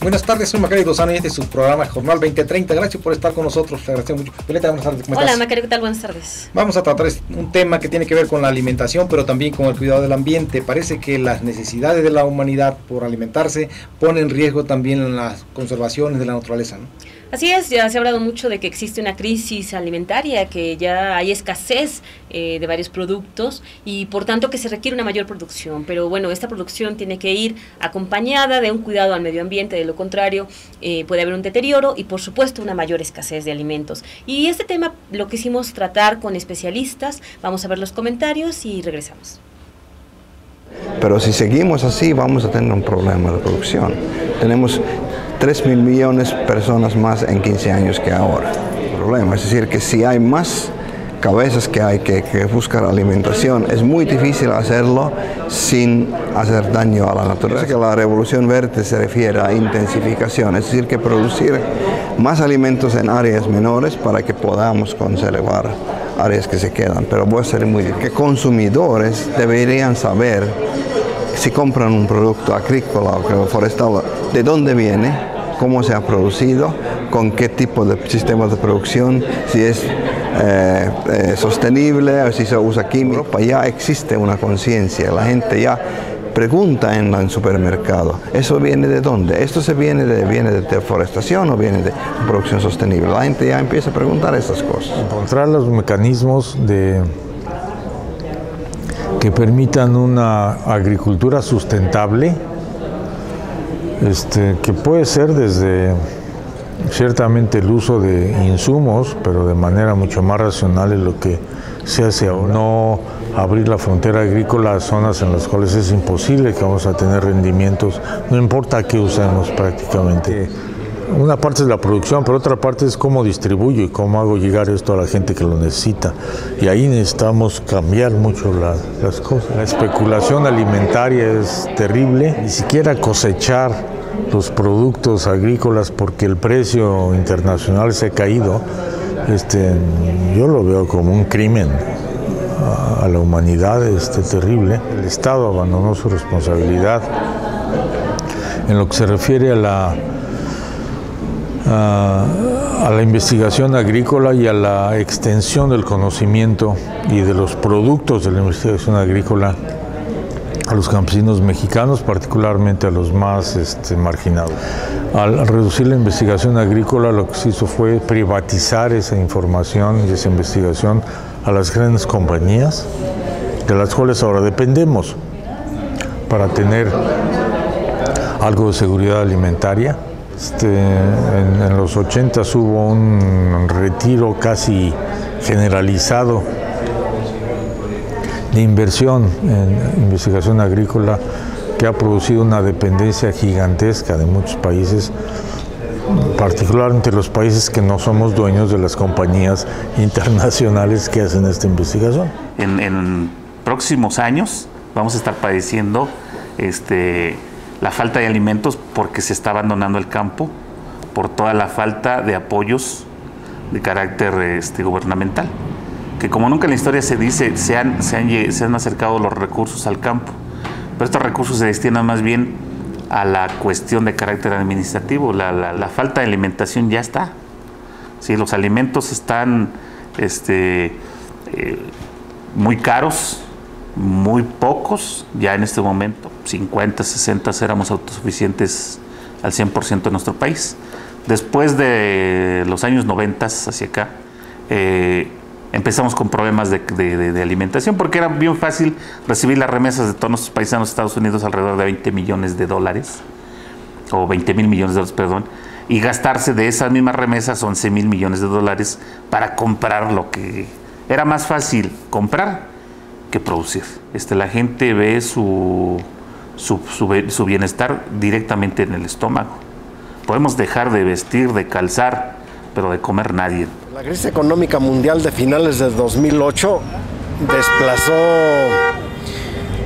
Buenas tardes, soy Macario Lozano y este es su programa Jornal 2030. Gracias por estar con nosotros, te agradecemos mucho. Violeta, buenas tardes. Hola Macario, ¿qué tal? Buenas tardes. Vamos a tratar un tema que tiene que ver con la alimentación, pero también con el cuidado del ambiente. Parece que las necesidades de la humanidad por alimentarse ponen en riesgo también las conservaciones de la naturaleza, ¿no? Así es, ya se ha hablado mucho de que existe una crisis alimentaria, que ya hay escasez de varios productos y por tanto que se requiere una mayor producción. Pero bueno, esta producción tiene que ir acompañada de un cuidado al medio ambiente, de lo contrario puede haber un deterioro y por supuesto una mayor escasez de alimentos. Y este tema lo quisimos tratar con especialistas, vamos a ver los comentarios y regresamos. Pero si seguimos así vamos a tener un problema de producción. Tenemos 3.000 millones de personas más en 15 años que ahora. El problema es decir que si hay más cabezas que hay que buscar alimentación, es muy difícil hacerlo sin hacer daño a la naturaleza. Que la revolución verde se refiere a intensificación, es decir que producir más alimentos en áreas menores para que podamos conservar áreas que se quedan, pero puede ser muy difícil. Que consumidores deberían saber si compran un producto agrícola o forestal, de dónde viene, cómo se ha producido, con qué tipo de sistemas de producción, si es sostenible o si se usa químico. Ya existe una conciencia, la gente ya pregunta en el supermercado, ¿eso viene de dónde? ¿Esto viene de deforestación o viene de producción sostenible? La gente ya empieza a preguntar esas cosas. Encontrar los mecanismos que permitan una agricultura sustentable, que puede ser desde ciertamente el uso de insumos, pero de manera mucho más racional en lo que se hace ahora. No abrir la frontera agrícola a zonas en las cuales es imposible que vamos a tener rendimientos, no importa qué usemos prácticamente. Una parte es la producción, pero otra parte es cómo distribuyo y cómo hago llegar esto a la gente que lo necesita. Y ahí necesitamos cambiar mucho las cosas. La especulación alimentaria es terrible. Ni siquiera cosechar los productos agrícolas porque el precio internacional se ha caído, yo lo veo como un crimen a la humanidad, terrible. El Estado abandonó su responsabilidad en lo que se refiere a la investigación agrícola y a la extensión del conocimiento y de los productos de la investigación agrícola a los campesinos mexicanos, particularmente a los más marginados. Al reducir la investigación agrícola, lo que se hizo fue privatizar esa información y esa investigación a las grandes compañías, de las cuales ahora dependemos para tener algo de seguridad alimentaria. En los 80 hubo un retiro casi generalizado de inversión en investigación agrícola que ha producido una dependencia gigantesca de muchos países, particularmente los países que no somos dueños de las compañías internacionales que hacen esta investigación. En próximos años vamos a estar padeciendo la falta de alimentos porque se está abandonando el campo por toda la falta de apoyos de carácter gubernamental, que como nunca en la historia se dice, se han acercado los recursos al campo, pero estos recursos se destinan más bien a la cuestión de carácter administrativo. La falta de alimentación ya está. Sí, los alimentos están muy caros, muy pocos, ya en este momento, 50, 60 éramos autosuficientes al 100% en nuestro país. Después de los años 90 hacia acá, empezamos con problemas de alimentación, porque era bien fácil recibir las remesas de todos nuestros paisanos de Estados Unidos, alrededor de 20 millones de dólares, o 20,000 millones de dólares, perdón, y gastarse de esas mismas remesas 11,000 millones de dólares para comprar lo que era más fácil comprar que producir. La gente ve su bienestar directamente en el estómago. Podemos dejar de vestir, de calzar, pero de comer nadie. La crisis económica mundial de finales de 2008 desplazó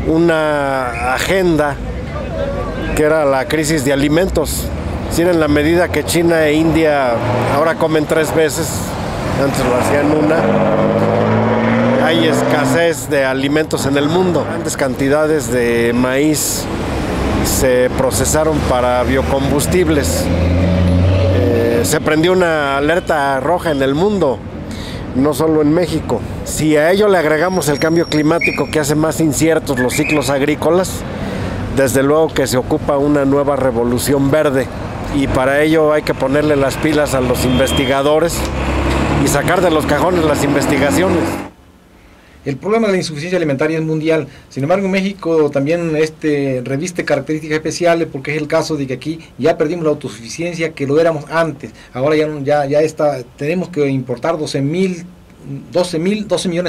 una agenda que era la crisis de alimentos. En la medida que China e India ahora comen 3 veces, antes lo hacían una, hay escasez de alimentos en el mundo. Grandes cantidades de maíz se procesaron para biocombustibles. Se prendió una alerta roja en el mundo, no solo en México. Si a ello le agregamos el cambio climático que hace más inciertos los ciclos agrícolas, desde luego que se ocupa una nueva revolución verde, y para ello hay que ponerle las pilas a los investigadores y sacar de los cajones las investigaciones. El problema de la insuficiencia alimentaria es mundial. Sin embargo, en México también reviste características especiales, porque es el caso de que aquí ya perdimos la autosuficiencia que lo éramos antes. Ahora tenemos que importar 12 millones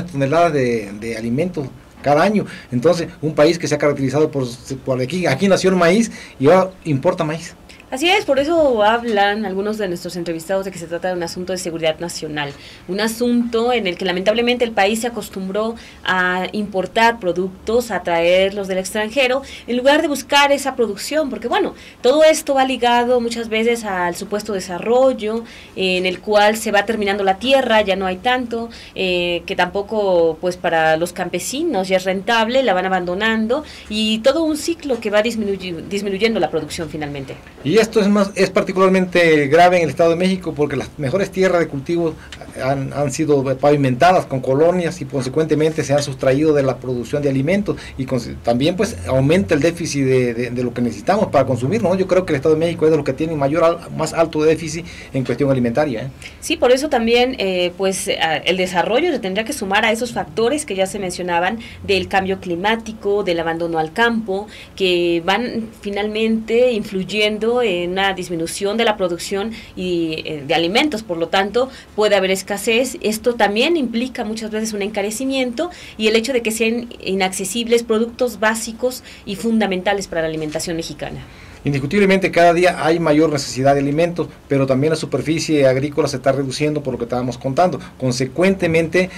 de toneladas de alimentos cada año. Entonces, un país que se ha caracterizado por aquí nació el maíz y ahora importa maíz. Así es, por eso hablan algunos de nuestros entrevistados de que se trata de un asunto de seguridad nacional, un asunto en el que lamentablemente el país se acostumbró a importar productos, a traerlos del extranjero, en lugar de buscar esa producción, porque bueno, todo esto va ligado muchas veces al supuesto desarrollo, en el cual se va terminando la tierra, ya no hay tanto, que tampoco pues para los campesinos ya es rentable, la van abandonando, y todo un ciclo que va disminuyendo la producción finalmente. Y esto es particularmente grave en el Estado de México, porque las mejores tierras de cultivo han sido pavimentadas con colonias y consecuentemente se han sustraído de la producción de alimentos, y también pues aumenta el déficit de lo que necesitamos para consumir, ¿no? Yo creo que el Estado de México es de los que tiene más alto déficit en cuestión alimentaria. Sí, por eso también el desarrollo se tendría que sumar a esos factores que ya se mencionaban, del cambio climático, del abandono al campo, que van finalmente influyendo en una disminución de la producción de alimentos. Por lo tanto, puede haber escasez. Esto también implica muchas veces un encarecimiento y el hecho de que sean inaccesibles productos básicos y fundamentales para la alimentación mexicana. Indiscutiblemente cada día hay mayor necesidad de alimentos, pero también la superficie agrícola se está reduciendo por lo que estábamos contando. Consecuentemente,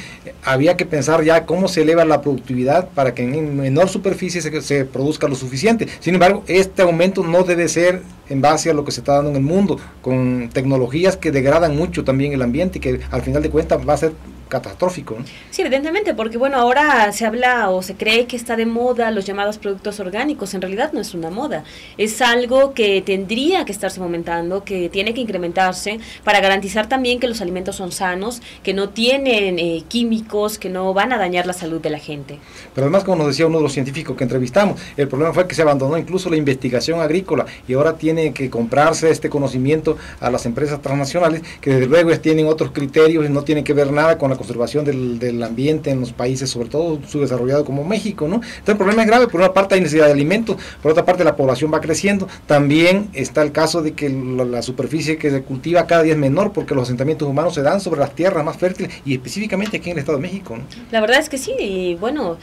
había que pensar ya cómo se eleva la productividad para que en menor superficie se produzca lo suficiente. Sin embargo, este aumento no debe ser en base a lo que se está dando en el mundo, con tecnologías que degradan mucho también el ambiente y que al final de cuentas va a ser catastrófico, ¿no? Sí, evidentemente, porque bueno, ahora se habla o se cree que está de moda los llamados productos orgánicos. En realidad no es una moda, es algo que tendría que estarse fomentando, que tiene que incrementarse para garantizar también que los alimentos son sanos, que no tienen químicos, que no van a dañar la salud de la gente. Pero además, como nos decía uno de los científicos que entrevistamos, el problema fue que se abandonó incluso la investigación agrícola y ahora tiene que comprarse este conocimiento a las empresas transnacionales, que desde luego tienen otros criterios y no tienen que ver nada con la conservación del ambiente en los países, sobre todo subdesarrollados como México, ¿no? Entonces el problema es grave. Por una parte hay necesidad de alimentos, por otra parte la población va creciendo. También está el caso de que la superficie que se cultiva cada día es menor, porque los asentamientos humanos se dan sobre las tierras más fértiles y específicamente aquí en el Estado de México, ¿no? La verdad es que sí, y bueno,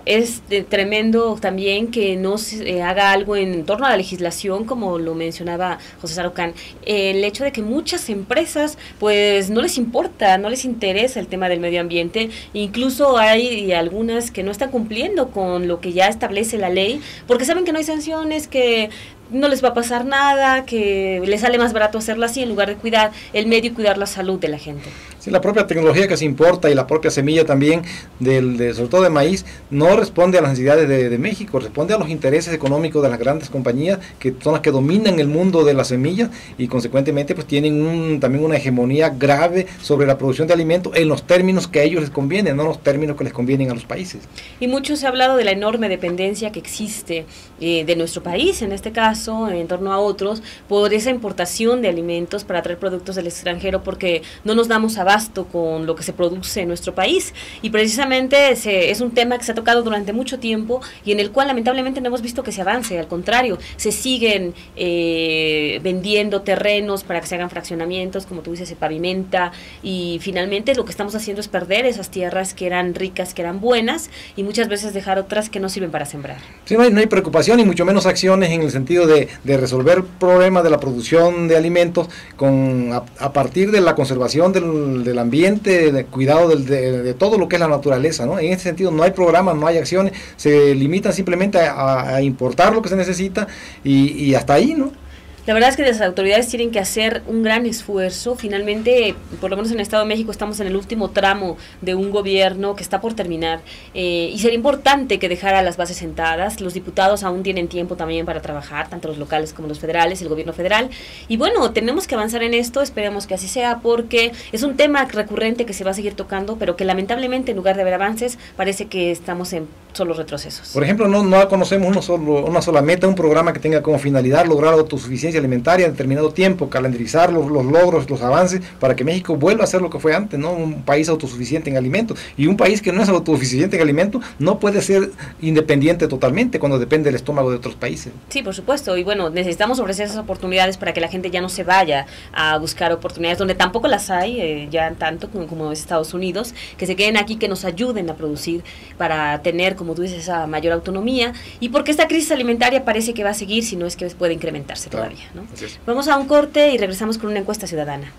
es tremendo también que no se haga algo en torno a la legislación, como lo mencionaba José Sarucán, el hecho de que muchas empresas pues no les importa, no les interesa el tema del medio ambiente, incluso hay algunas que no están cumpliendo con lo que ya establece la ley, porque saben que no hay sanciones, que no les va a pasar nada, que les sale más barato hacerlo así en lugar de cuidar el medio y cuidar la salud de la gente. Sí, la propia tecnología que se importa y la propia semilla también, sobre todo de maíz, no responde a las necesidades de México, responde a los intereses económicos de las grandes compañías, que son las que dominan el mundo de las semillas y consecuentemente pues tienen también una hegemonía grave sobre la producción de alimentos en los términos que a ellos les convienen, no los términos que les convienen a los países. Y mucho se ha hablado de la enorme dependencia que existe de nuestro país, en este caso, en torno a otros, por esa importación de alimentos para traer productos del extranjero, porque no nos damos abasto con lo que se produce en nuestro país, y precisamente es un tema que se ha tocado durante mucho tiempo y en el cual lamentablemente no hemos visto que se avance. Al contrario, se siguen vendiendo terrenos para que se hagan fraccionamientos, como tú dices, se pavimenta, y finalmente lo que estamos haciendo es perder esas tierras que eran ricas, que eran buenas, y muchas veces dejar otras que no sirven para sembrar. Sí, no hay preocupación y mucho menos acciones en el sentido de resolver problemas de la producción de alimentos a partir de la conservación del ambiente, de cuidado de todo lo que es la naturaleza, ¿no? En ese sentido no hay programas, no hay acciones, se limitan simplemente a importar lo que se necesita y hasta ahí, ¿no? La verdad es que las autoridades tienen que hacer un gran esfuerzo. Finalmente, por lo menos en el Estado de México, estamos en el último tramo de un gobierno que está por terminar, y sería importante que dejara las bases sentadas. Los diputados aún tienen tiempo también para trabajar, tanto los locales como los federales, el gobierno federal. Y bueno, tenemos que avanzar en esto, esperemos que así sea, porque es un tema recurrente que se va a seguir tocando, pero que lamentablemente, en lugar de haber avances, parece que estamos en solo retrocesos. Por ejemplo, no conocemos una sola meta, un programa que tenga como finalidad lograr la autosuficiencia alimentaria en determinado tiempo, calendarizar los logros, los avances, para que México vuelva a ser lo que fue antes, ¿no? Un país autosuficiente en alimentos. Y un país que no es autosuficiente en alimentos no puede ser independiente totalmente cuando depende del estómago de otros países. Sí, por supuesto. Y bueno, necesitamos ofrecer esas oportunidades para que la gente ya no se vaya a buscar oportunidades donde tampoco las hay, ya tanto como es Estados Unidos, que se queden aquí, que nos ayuden a producir para tener, como tú dices, esa mayor autonomía, y porque esta crisis alimentaria parece que va a seguir, si no es que puede incrementarse todavía, ¿no? Vamos a un corte y regresamos con una encuesta ciudadana.